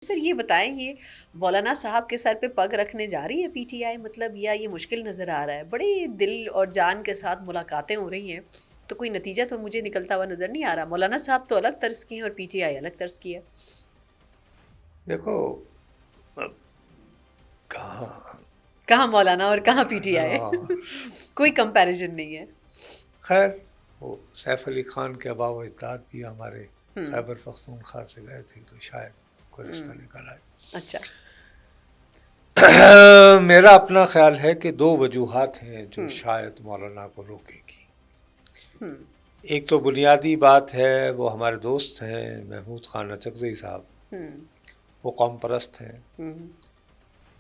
سر یہ بتائیں، یہ مولانا صاحب کے سر پہ پگ رکھنے جا رہی ہے پی ٹی آئی، مطلب یا یہ مشکل نظر آ رہا ہے؟ بڑی دل اور جان کے ساتھ ملاقاتیں ہو رہی ہیں، تو کوئی نتیجہ تو مجھے نکلتا ہوا نظر نہیں آ رہا۔ مولانا صاحب تو الگ طرز کی ہیں اور پی ٹی آئی الگ طرز کی ہے۔ دیکھو کہاں کہاں مولانا اور کہاں پی ٹی آئی؟ مولانا، کوئی کمپیریزن نہیں ہے۔ خیر وہ سیف علی خان کے آباء و اجداد بھی ہمارے ہم، خیبر پختونخوا سے گئے تھے، تو شاید کوئی رشتہ نکل آئے۔ اچھا۔ میرا اپنا خیال ہے کہ دو وجوہات ہیں جو شاید مولانا کو روکے گی۔ ہم، ایک تو بنیادی بات ہے، وہ ہمارے دوست ہیں محمود خان اچکزئی صاحب، ہم، وہ قوم پرست ہیں، ہم،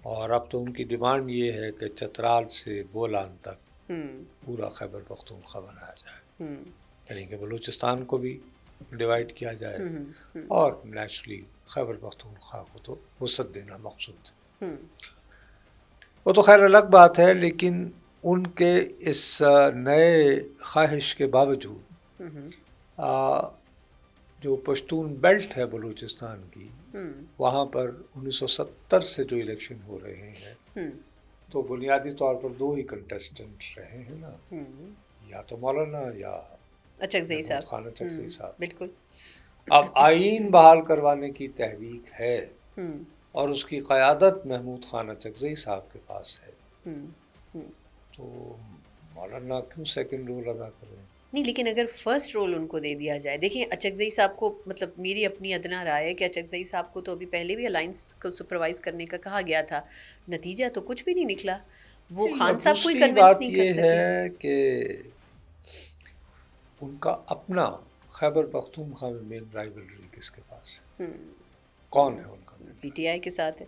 اور اب تو ان کی ڈیمانڈ یہ ہے کہ چترال سے بولان تک ہم، پورا خیبر پختونخوا بنایا جائے، ہم، یعنی کہ بلوچستان کو بھی ڈیوائیڈ کیا جائے ہم، اور نیچرلی خیبر پختونخوا کو تو وسعت دینا مقصود ہے۔ ہم، وہ تو خیر الگ بات ہے، لیکن ان کے اس نئے خواہش کے باوجود ہم، جو پشتون بیلٹ ہے بلوچستان کی، ہم، وہاں پر 1970 سے جو الیکشن ہو رہے ہیں ہم، تو بنیادی طور پر دو ہی کنٹیسٹنٹ رہے ہیں نا، ہم، یا تو مولانا یا اچکزئی محمود صاحب۔ خان اچکزئی صاحب۔ بالکل۔ اب آئین بحال کروانے کی تحریک ہے ہم، اور اس کی قیادت محمود خان اچکزئی صاحب کے پاس ہے، ہم، ہم۔ تو مولانا کیوں سیکنڈ رول ادا کر رہے ہیں؟ نہیں، لیکن اگر فرسٹ رول ان کو دے دیا جائے، دیکھیں اچکزئی صاحب کو، مطلب میری اپنی ادنا رائے ہے کہ اچکزئی صاحب کو تو ابھی پہلے بھی الائنس کو سپروائز کرنے کا کہا گیا تھا، نتیجہ تو کچھ بھی نہیں نکلا، وہ خان اب صاحب کو ہی دوسری کنونس بات نہیں کر یہ سکے۔ ہے کہ ان کا اپنا خیبر پختونخوا میں مین رائیولری کس کے پاس ہے؟ کون ہے ان کا مین؟ پی ٹی آئی کے ساتھ ہے۔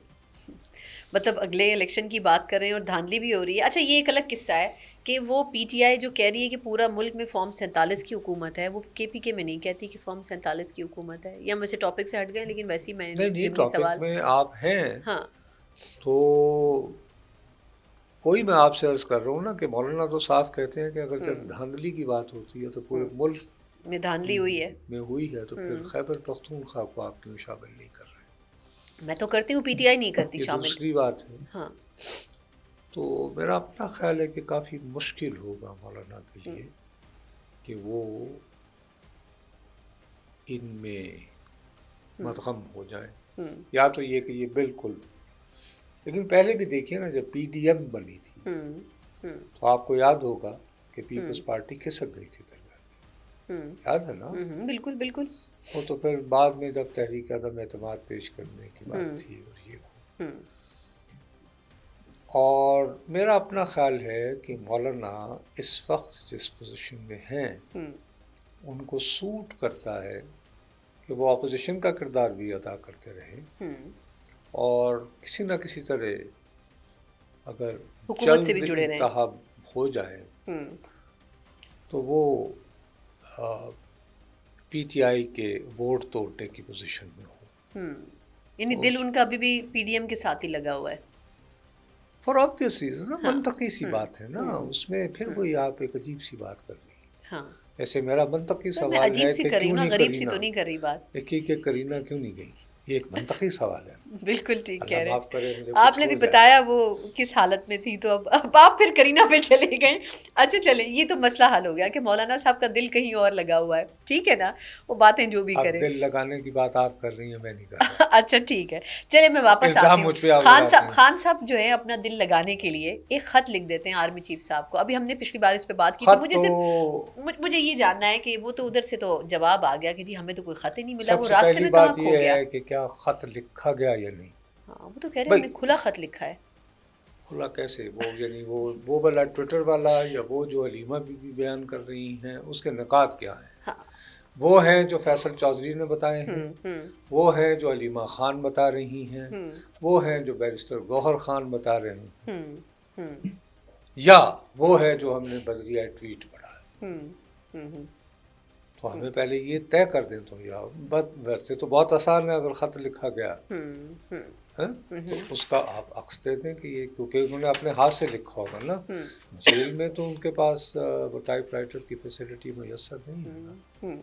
مطلب اگلے الیکشن کی بات کر رہے ہیں اور دھاندلی بھی ہو رہی ہے۔ اچھا، یہ ایک الگ قصہ ہے کہ وہ پی ٹی آئی جو کہہ رہی ہے کہ پورا ملک میں فارم 47 کی حکومت ہے، وہ کے پی کے میں نہیں کہتی کہ فارم 47 کی حکومت ہے، یا ہم ویسے ٹاپک سے ہٹ گئے، لیکن ویسے ہی میں نے نہیں ضمنی ٹاپک سوال۔ میں آپ ہیں ہاں۔ تو وہی میں آپ سے عرض کر رہا ہوں نا کہ مولانا تو صاف کہتے ہیں کہ اگر جب دھاندلی کی بات ہوتی ہے تو پورے ملک میں دھاندلی ہوئی ہے۔ میں ہوئی ہے، تو پھر خیبر پختونخوا کو آپ کیوں شامل نہیں کر رہے؟ میں تو کرتی ہوں، پی ٹی آئی نہیں کرتی یہ شامل۔ دوسری بات ہے۔ ہاں۔ تو میرا اپنا خیال ہے کہ کافی مشکل ہوگا مولانا کے لیے کہ وہ ان میں مدغم ہو جائے، یا تو یہ کہ یہ بالکل، لیکن پہلے بھی دیکھیے نا جب پی ڈی ایم بنی تھی تو آپ کو یاد ہوگا کہ پیپلز پارٹی کھسک گئی تھی درمیان، یاد ہے نا؟ بالکل بالکل۔ وہ تو پھر بعد میں جب تحریک عدم اعتماد پیش کرنے کی بات تھی اور یہ ہو، اور میرا اپنا خیال ہے کہ مولانا اس وقت جس پوزیشن میں ہیں ان کو سوٹ کرتا ہے کہ وہ اپوزیشن کا کردار بھی ادا کرتے رہیں، اور کسی نہ کسی طرح اگر حکومت سے بھی جلد جڑے رہیں۔ انتخاب ہو جائے تو وہ پی ٹی آئی کے ووٹ توڑنے کی پوزیشن میں ہو۔ یعنی دل ان کا ابھی بھی پی ڈی ایم کے ساتھ ہی لگا ہوا ہے۔ فار آبویس ریزن نا، منطقی سی بات ہے نا، اس میں پھر وہی آپ ایک عجیب سی بات کر رہی ہیں۔ ہاں جیسے میرا منطقی سر، میں سوال عجیب ہے سی کہ کر رہی کیوں ہوں نا، نہیں غریب سی کرینہ، تو نہیں کر رہی بات۔ دیکھیے کہ کرینہ کیوں نہیں گئی، یہ ایک منطقی سوال ہے۔ بالکل ٹھیک کہہ اللہ رہے معاف کرے، مجھے ہیں کچھ آپ نے ہو بھی جائے۔ بتایا وہ کس حالت میں تھی، تو اب آپ پھر کرینہ پہ چلے گئے۔ اچھا چلیں، یہ تو مسئلہ حل ہو گیا کہ مولانا صاحب کا دل کہیں اور لگا ہوا ہے، ٹھیک ہے نا، وہ باتیں جو بھی اب کریں۔ دل لگانے کی بات آپ کر رہی ہیں، میں نہیں کر رہا۔ اچھا ٹھیک ہے، چلے میں واپس الزام آتی ہوں۔ مجھ پہ آپ خان لگاتے صاحب، ہیں۔ خان صاحب جو ہے اپنا دل لگانے کے لیے ایک خط لکھ دیتے ہیں آرمی چیف صاحب کو۔ ابھی ہم نے پچھلی بار اس پہ بات کی تھی، خط مجھے تو صرف مجھے یہ جاننا ہے کہ وہ تو ادھر سے تو جواب آ گیا کہ جی ہمیں تو کوئی خط ہی نہیں ملا، سب وہ سے راستے پہلی میں کہاں بات کھو یہ گیا؟ ہے کہ کیا خط لکھا گیا یا نہیں۔ ہاں، وہ تو کہہ رہے ہیں ہم بھائی نے کھلا خط لکھا ہے۔ کھلا کیسے؟ وہ یعنی وہ والا ٹویٹر والا، یا وہ جو حلیمہ بی بی بیان کر رہی ہیں، اس کے نکات کیا ہیں؟ ہاں۔ وہ ہیں جو فیصل چودھری نے بتائے ہیں، وہ ہیں جو حلیمہ خان بتا رہی ہیں، وہ ہیں جو بیرسٹر گوہر خان بتا رہے ہیں، یا وہ ہے جو ہم نے بذریعہ ٹویٹ پڑھا ہے۔ تو ہمیں پہلے یہ طے کر دیں تو، یا ویسے تو بہت آسان ہے، اگر خط لکھا گیا تو اس کا آپ عکس دے دیں کہ یہ، کیونکہ انہوں نے اپنے ہاتھ سے لکھا ہوگا نا، جیل میں تو ان کے پاس وہ ٹائپ رائٹر کی فیسلٹی میسر نہیں ہے نا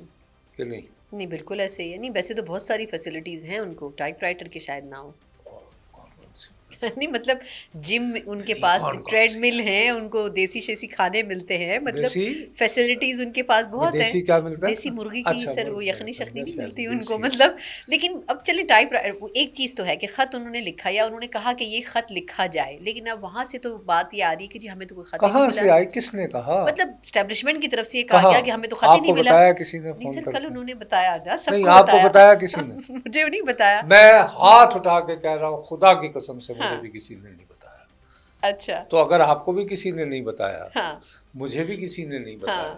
کہ نہیں؟ نہیں بالکل ایسے ہی ہے. نہیں ویسے تو بہت ساری فیسلٹیز ہیں ان کو، ٹائپ رائٹر کی شاید نہ ہو. نہیں مطلب جم ان کے پاس، ٹریڈ مل ہیں ان کو، دیسی شیسی کھانے ملتے ہیں، مطلب فیسلٹیز ان کے پاس بہت ہیں. کیا ملتا ہے؟ دیسی مرغی کی اچھا سر وہ یخنی شخنی نہیں ملتی ان کو دیسی. مطلب. لیکن اب چلیں ٹائپ ایک چیز تو ہے کہ خط انہوں نے لکھا یا انہوں نے کہا کہ یہ خط لکھا جائے، لیکن اب وہاں سے تو بات یہ آ رہی ہے کہ جی ہمیں تو کوئی خط ہی نہیں کہاں ملا. سے آئی؟ کس نے کہا؟ مطلب اسٹیبلشمنٹ کی طرف سے یہ کہا گیا کہ ہمیں تو خط ہی نہیں ملا. بتایا کسی نے؟ نہیں فون سر کر کل انہوں نے بتایا نا سب نہیں، کو آپ کو بتایا کسی نے؟ مجھے نہیں بتایا. میں ہاتھ اٹھا کے کہہ رہا ہوں خدا کی قسم سے مجھے بھی کسی نے نہیں بتایا. اچھا تو اگر آپ کو بھی کسی نے نہیں بتایا، ہاں مجھے بھی کسی نے نہیں بتایا،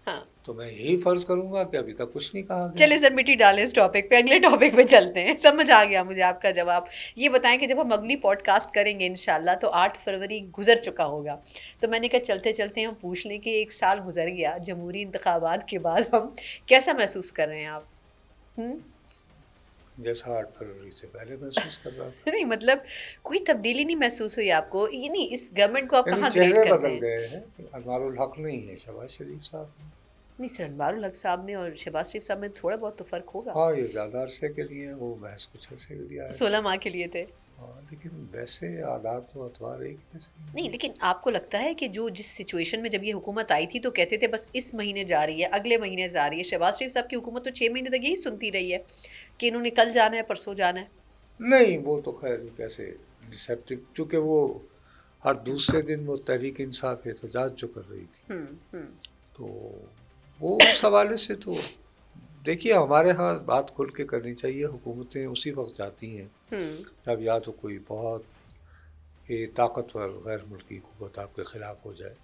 ہاں تو میں یہی فرض کروں گا کہ ابھی تک کچھ نہیں کہا گیا. چلے سر مٹی ڈالیں اس ٹاپک پہ، اگلے ٹاپک پہ چلتے ہیں. سمجھ آ گیا مجھے آپ کا جواب. یہ بتائیں کہ جب ہم اگلی پوڈ کاسٹ کریں گے انشاءاللہ تو 8 فروری گزر چکا ہوگا، تو میں نے کہا چلتے چلتے ہم پوچھ لیں کہ 1 سال گزر گیا جمہوری انتخابات کے بعد، ہم کیسا محسوس کر رہے ہیں آپ؟ جیسا 8 فروری سے پہلے محسوس کر رہا تھا. نہیں مطلب کوئی تبدیلی نہیں محسوس ہوئی آپ کو؟ یہ نہیں، اس گورنمنٹ کو آپ یعنی کہاں چہرے گریڈ کرتے بدل ہیں؟ گئے ہیں. انوار الحق نہیں ہے، شہباز شریف صاحب ہیں. نہیں سر انوار الحق صاحب میں اور شہباز شریف صاحب میں تھوڑا بہت تو فرق ہوگا. ہاں یہ زیادہ عرصے کے لیے، وہ محض کچھ عرصے کے لیے آئے. 16 ماہ کے لیے تھے. ہاں لیکن ویسے عادات و اطوار ایک جیسے نہیں لیکن آپ کو لگتا ہے کہ جو جس سچویشن میں جب یہ حکومت آئی تھی تو کہتے تھے بس اس مہینے جا رہی ہے، اگلے مہینے جا رہی ہے. شہباز شریف صاحب کی حکومت تو 6 مہینے تک یہی سنتی رہی ہے کہ انہوں نے کل جانا ہے، پرسوں جانا ہے. نہیں وہ تو خیر کیسے ڈسیپٹو، چونکہ وہ ہر دوسرے دن وہ تحریک انصاف احتجاج جو کر رہی تھی، تو وہ اس حوالے سے تو دیکھیے ہمارے ہاں بات کھل کے کرنی چاہیے. حکومتیں اسی وقت جاتی ہیں جب یا تو کوئی بہت طاقتور غیر ملکی قوت آپ کے خلاف ہو جائے،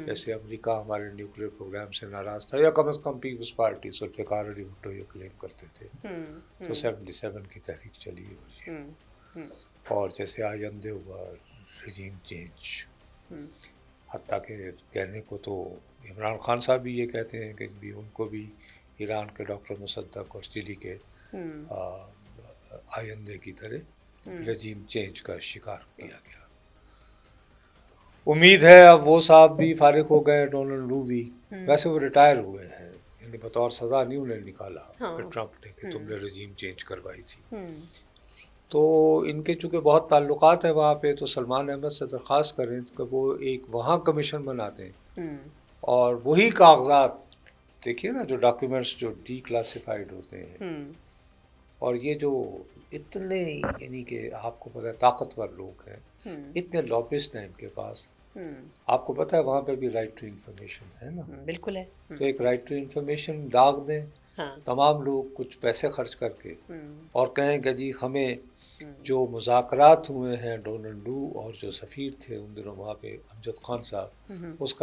جیسے امریکہ ہمارے نیوکلیئر پروگرام سے ناراض تھا، یا کم از کم پیپلز پارٹی ذوالفقار علی بھٹو یہ کلیم کرتے تھے، تو 77 کی تحریک چلی اور جیسے آئندے ہوا رجیم چینج، حتیٰ کہ کہنے کو تو عمران خان صاحب بھی یہ کہتے ہیں کہ بھی ان کو بھی ایران کے ڈاکٹر مصدق اور چلی کے آئندے کی طرح رجیم چینج کا شکار کیا گیا. امید ہے اب وہ صاحب بھی فارغ ہو گئے، ڈونلڈ لو بھی. ویسے وہ ریٹائر ہوئے ہیں، یعنی بطور سزا نہیں انہیں نکالا ٹرمپ نے کہ تم نے رجیم چینج کروائی تھی. تو ان کے چونکہ بہت تعلقات ہیں وہاں پہ، تو سلمان احمد سے درخواست کریں کہ وہ ایک وہاں کمیشن بنا دیں اور وہی کاغذات دیکھیے نا، جو ڈاکیومنٹس جو ڈی کلاسیفائڈ ہوتے ہیں، اور یہ جو اتنے یعنی کہ آپ کو پتہ ہے طاقتور لوگ ہیں، اتنے لابسٹ ہیں ان کے پاس. آپ کو پتہ ہے وہاں پہ بھی رائٹ ٹو انفارمیشن ہے نا. بالکل ہے. تو ایک رائٹ ٹو انفارمیشن ڈاک دیں تمام لوگ کچھ پیسے خرچ کر کے، اور کہیں کہ جی ہمیں جو مذاکرات ہوئے ہیں ڈونلڈ لو اور جو سفیر تھے ان دنوں وہاں پہ امجد خان صاحب، اس کا